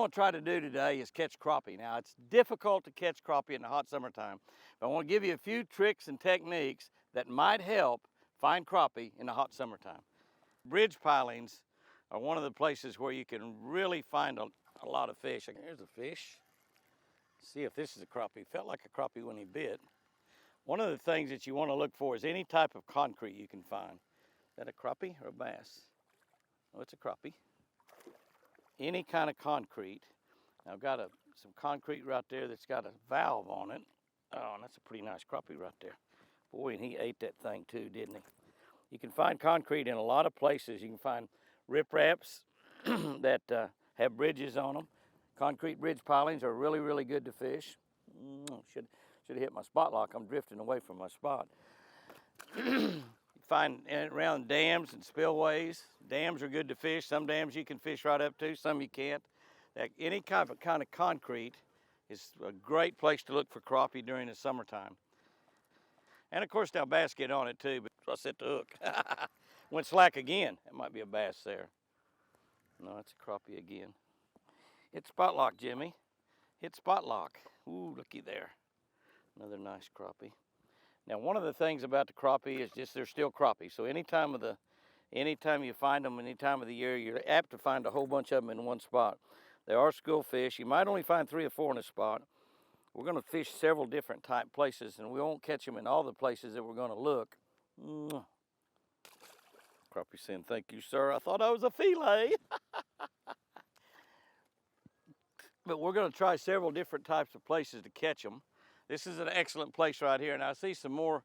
going to try to do today is catch crappie. Now, it's difficult to catch crappie in the hot summertime, but I want to give you a few tricks and techniques that might help find crappie in the hot summertime. Bridge pilings are one of the places where you can really find a lot of fish. Here's a fish. See if this is a crappie. Felt like a crappie when he bit. One of the things that you want to look for is any type of concrete you can find. Is that a crappie or a bass? Oh, it's a crappie. Any kind of concrete. Now, I've got some concrete right there that's got a valve on it. Oh, and that's a pretty nice crappie right there. Boy, and he ate that thing too, didn't he? You can find concrete in a lot of places. You can find ripraps that have bridges on them. Concrete bridge pilings are really, really good to fish. Should have hit my spot lock. I'm drifting away from my spot. You find around dams and spillways. Dams are good to fish. Some dams you can fish right up to, some you can't. Any kind of concrete is a great place to look for crappie during the summertime. And of course, now bass get on it too, but I set the hook. Went slack again. That might be a bass there. No, it's a crappie again. Hit spot lock, Jimmy. Hit spot lock. Ooh, looky there. Another nice crappie. Now, one of the things about the crappie is just they're still crappie. So anytime you find them, any time of the year, you're apt to find a whole bunch of them in one spot. They are school fish. You might only find 3 or 4 in a spot. We're going to fish several different type places, and we won't catch them in all the places that we're going to look. Crappie saying, "Thank you, sir. I thought I was a fillet." But we're going to try several different types of places to catch them. This is an excellent place right here. And I see some more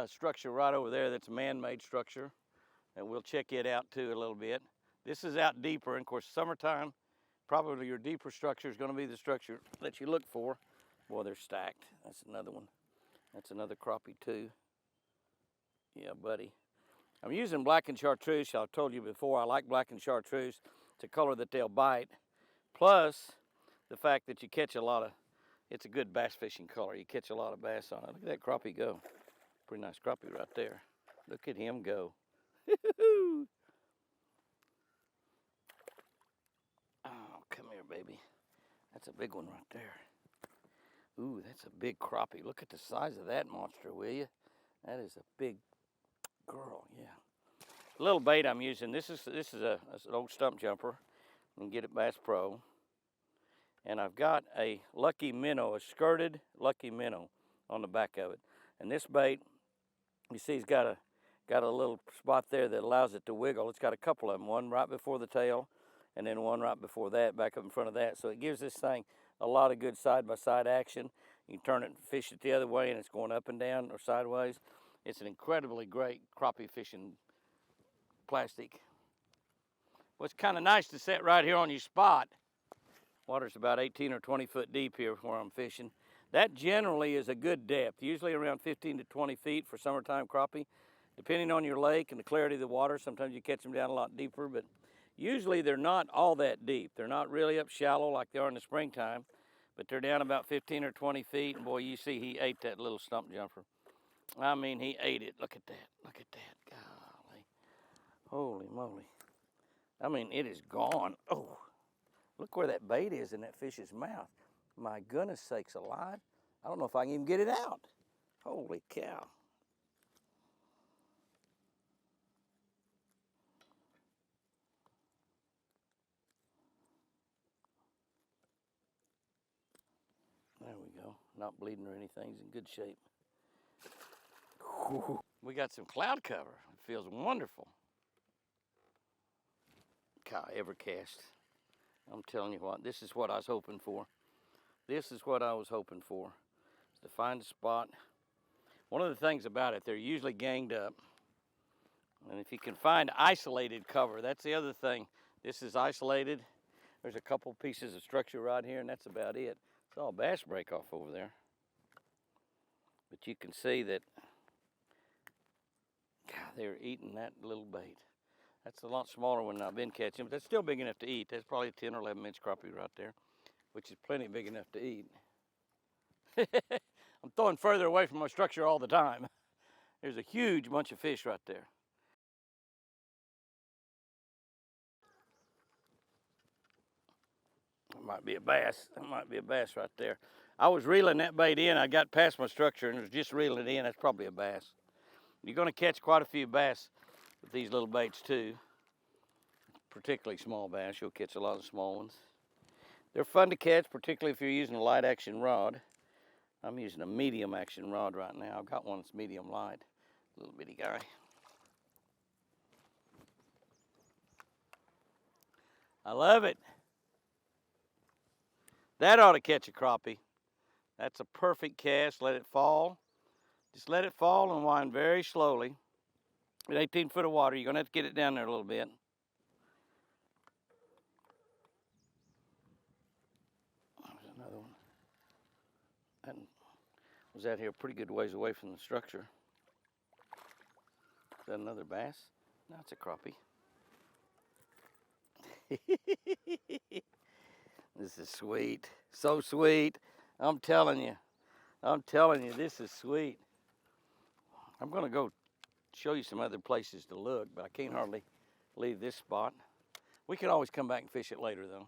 structure right over there that's a man-made structure. And we'll check it out too a little bit. This is out deeper. And of course, summertime, probably your deeper structure is going to be the structure that you look for. Boy, they're stacked. That's another one. That's another crappie too. Yeah, buddy. I'm using black and chartreuse. I've told you before, I like black and chartreuse. It's a color that they'll bite. Plus, the fact that you catch a lot of, it's a good bass fishing color. You catch a lot of bass on it. Look at that crappie go. Pretty nice crappie right there. Look at him go. Oh, come here, baby. That's a big one right there. Ooh, that's a big crappie. Look at the size of that monster, will you? That is a big girl, yeah. The little bait I'm using, this is an old stump jumper. You can get it Bass Pro. And I've got a lucky minnow, a skirted lucky minnow on the back of it. And this bait, you see, it's got a little spot there that allows it to wiggle. It's got a couple of them, one right before the tail, and then one right before that, back up in front of that. So it gives this thing a lot of good side-by-side action. You can turn it and fish it the other way, and it's going up and down or sideways. It's an incredibly great crappie fishing plastic. Well, it's kind of nice to sit right here on your spot. Water's about 18 or 20 foot deep here where I'm fishing. That generally is a good depth, usually around 15 to 20 feet for summertime crappie. Depending on your lake and the clarity of the water, sometimes you catch them down a lot deeper, but usually they're not all that deep. They're not really up shallow like they are in the springtime, but they're down about 15 or 20 feet, and boy, you see he ate that little stump jumper. I mean, he ate it. Look at that. Look at that. Golly. Holy moly. I mean, it is gone. Oh, look where that bait is in that fish's mouth. My goodness sakes alive. I don't know if I can even get it out. Holy cow. There we go. Not bleeding or anything. He's in good shape. Whew. We got some cloud cover. It feels wonderful. God, ever cast. I'm telling you what, this is what I was hoping for. This is what I was hoping for, to find a spot. One of the things about it, they're usually ganged up. And if you can find isolated cover, that's the other thing. This is isolated. There's a couple pieces of structure right here, and that's about it. It's all bass break off over there. But you can see that, God, they're eating that little bait. That's a lot smaller one than I've been catching, but that's still big enough to eat. That's probably a 10 or 11 inch crappie right there, which is plenty big enough to eat. I'm throwing further away from my structure all the time. There's a huge bunch of fish right there. That might be a bass. That might be a bass right there. I was reeling that bait in. I got past my structure and was just reeling it in. That's probably a bass. You're going to catch quite a few bass with these little baits too. Particularly small bass. You'll catch a lot of small ones. They're fun to catch, particularly if you're using a light action rod. I'm using a medium action rod right now. I've got one that's medium light. Little bitty guy. I love it. That ought to catch a crappie. That's a perfect cast. Let it fall. Just let it fall and wind very slowly. At 18 foot of water, you're going to have to get it down there a little bit. There's another one. That was out here a pretty good ways away from the structure. Is that another bass? No, it's a crappie. This is sweet. So sweet. I'm telling you, this is sweet. I'm going to go show you some other places to look, but I can't hardly leave this spot. We can always come back and fish it later, though.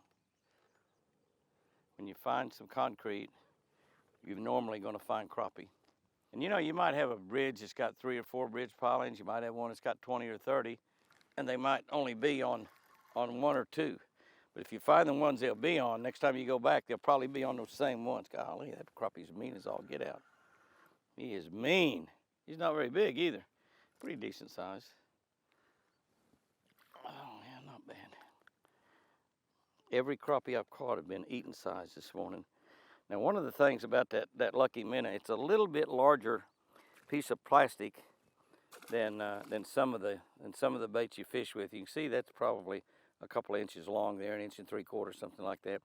When you find some concrete, you're normally going to find crappie. And you know, you might have a bridge that's got 3 or 4 bridge pilings. You might have one that's got 20 or 30, and they might only be on 1 or 2. But if you find the ones they'll be on, next time you go back, they'll probably be on those same ones. Golly, that crappie's mean as all get out. He is mean. He's not very big either. Pretty decent size. Oh, yeah, not bad. Every crappie I've caught have been eating size this morning. Now, one of the things about that Lucky Minnow, it's a little bit larger piece of plastic than some of the baits you fish with. You can see that's probably a couple of inches long there, 1 3/4 inches, something like that.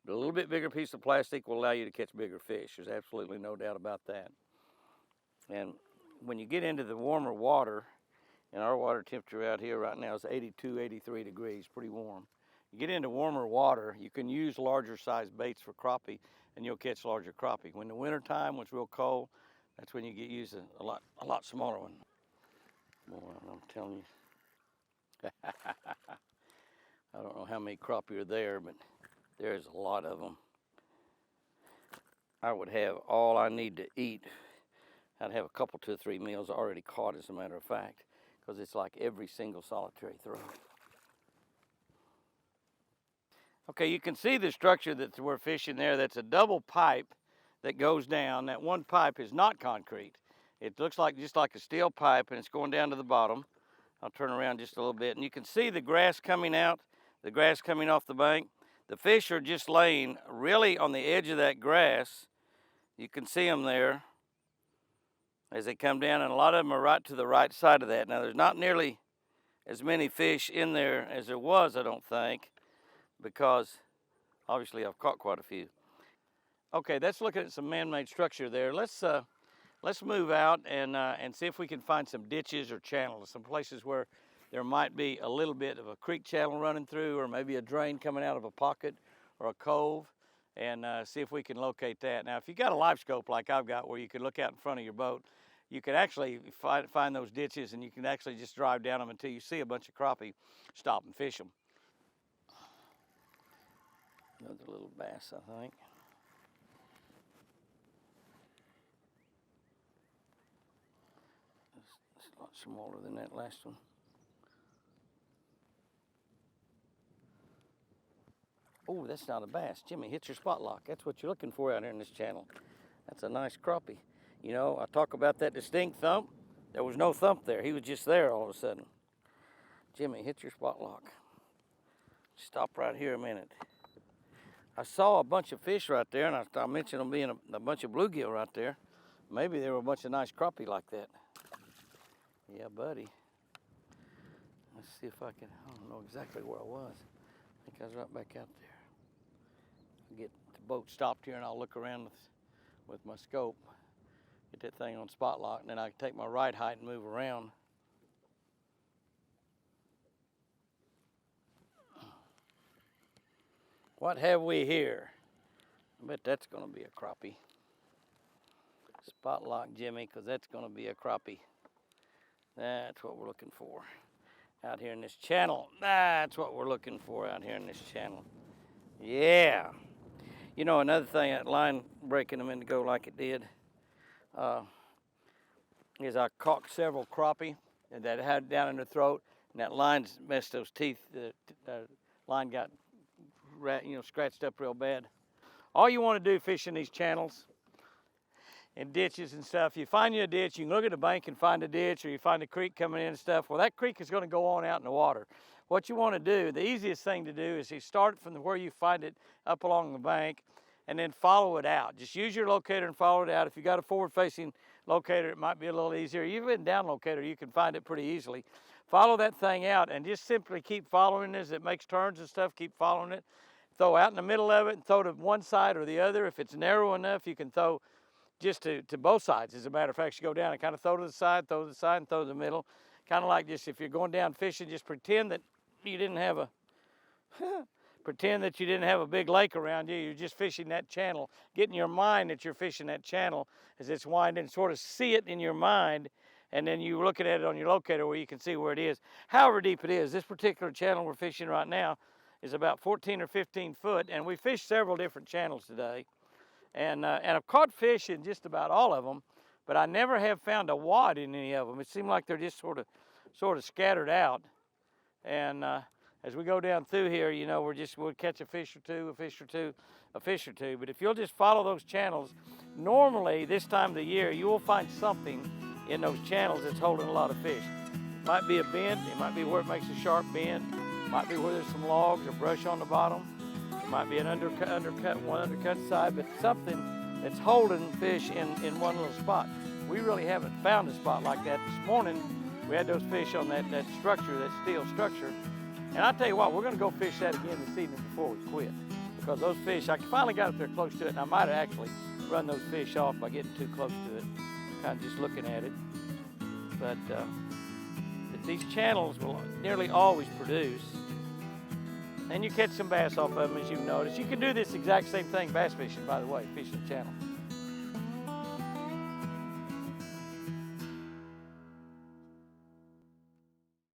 But a little bit bigger piece of plastic will allow you to catch bigger fish. There's absolutely no doubt about that. And when you get into the warmer water, and our water temperature out here right now is 82, 83 degrees, pretty warm. You get into warmer water, you can use larger size baits for crappie, and you'll catch larger crappie. When the winter time, when it's real cold, that's when you get used to a lot smaller one. Boy, I'm telling you. I don't know how many crappie are there, but there's a lot of them. I would have all I need to eat. I'd have a couple, 2 or 3 meals already caught, as a matter of fact, because it's like every single solitary throw. Okay, you can see the structure that we're fishing there. That's a double pipe that goes down. That one pipe is not concrete. It looks like just like a steel pipe, and it's going down to the bottom. I'll turn around just a little bit, and you can see the grass coming out, the grass coming off the bank. The fish are just laying really on the edge of that grass. You can see them there as they come down, and a lot of them are right to the right side of that. Now, there's not nearly as many fish in there as there was, I don't think, because obviously I've caught quite a few. Okay, let's look at some man-made structure there. Let's move out and see if we can find some ditches or channels, some places where there might be a little bit of a creek channel running through, or maybe a drain coming out of a pocket or a cove, and see if we can locate that. Now, if you got a live scope like I've got, where you can look out in front of your boat, you can actually find those ditches, and you can actually just drive down them until you see a bunch of crappie, stop and fish them. Another little bass, I think. It's a lot smaller than that last one. Oh, that's not a bass. Jimmy, hit your spot lock. That's what you're looking for out here in this channel. That's a nice crappie. You know, I talk about that distinct thump. There was no thump there. He was just there all of a sudden. Jimmy, hit your spot lock. Stop right here a minute. I saw a bunch of fish right there, and I mentioned them being a bunch of bluegill right there. Maybe there were a bunch of nice crappie like that. Yeah, buddy. Let's see if I don't know exactly where I was. I think I was right back out there. I'll get the boat stopped here, and I'll look around with my scope. Get that thing on spot lock, and then I can take my right height and move around. What have we here? I bet that's going to be a crappie. Spot lock, Jimmy, because that's going to be a crappie. That's what we're looking for out here in this channel. That's what we're looking for out here in this channel. Yeah. You know, another thing, that line breaking them in to go like it did, is I caught several crappie that had it down in their throat, and that line's messed those teeth. The line got, scratched up real bad. All you want to do fishing these channels and ditches and stuff, you find you a ditch, you can look at the bank and find a ditch, or you find a creek coming in and stuff. Well, that creek is going to go on out in the water. What you want to do, the easiest thing to do, is you start from where you find it up along the bank and then follow it out. Just use your locator and follow it out. If you got a forward-facing locator, it might be a little easier. Even down locator, you can find it pretty easily. Follow that thing out and just simply keep following it as it makes turns and stuff. Keep following it. Throw out in the middle of it and throw to one side or the other. If it's narrow enough, you can throw just to both sides. As a matter of fact, you go down and kind of throw to the side, and throw to the middle. Kind of like just if you're going down fishing, just pretend that you didn't have a pretend that you didn't have a big lake around you. You're just fishing that channel. Get in your mind that you're fishing that channel as it's winding. Sort of see it in your mind, and then you're looking at it on your locator where you can see where it is. However deep it is, this particular channel we're fishing right now is about 14 or 15 foot, and we fished several different channels today. And I've caught fish in just about all of them, but I never have found a wad in any of them. It seemed like they're just sort of scattered out. And as we go down through here, you know, we'll catch a fish or two, a fish or two, a fish or two. But if you'll just follow those channels, normally this time of the year, you will find something in those channels that's holding a lot of fish. It might be a bend, it might be where it makes a sharp bend, it might be where there's some logs or brush on the bottom. It might be an one undercut side, but something that's holding fish in one little spot. We really haven't found a spot like that. This morning, we had those fish on that structure, that steel structure. And I'll tell you what, we're gonna go fish that again this evening before we quit. Because those fish, I finally got up there close to it, and I might have actually run those fish off by getting too close to it, kind of just looking at it. But these channels will nearly always produce. And you catch some bass off of them, as you've noticed. You can do this exact same thing bass fishing, by the way, fishing the channel.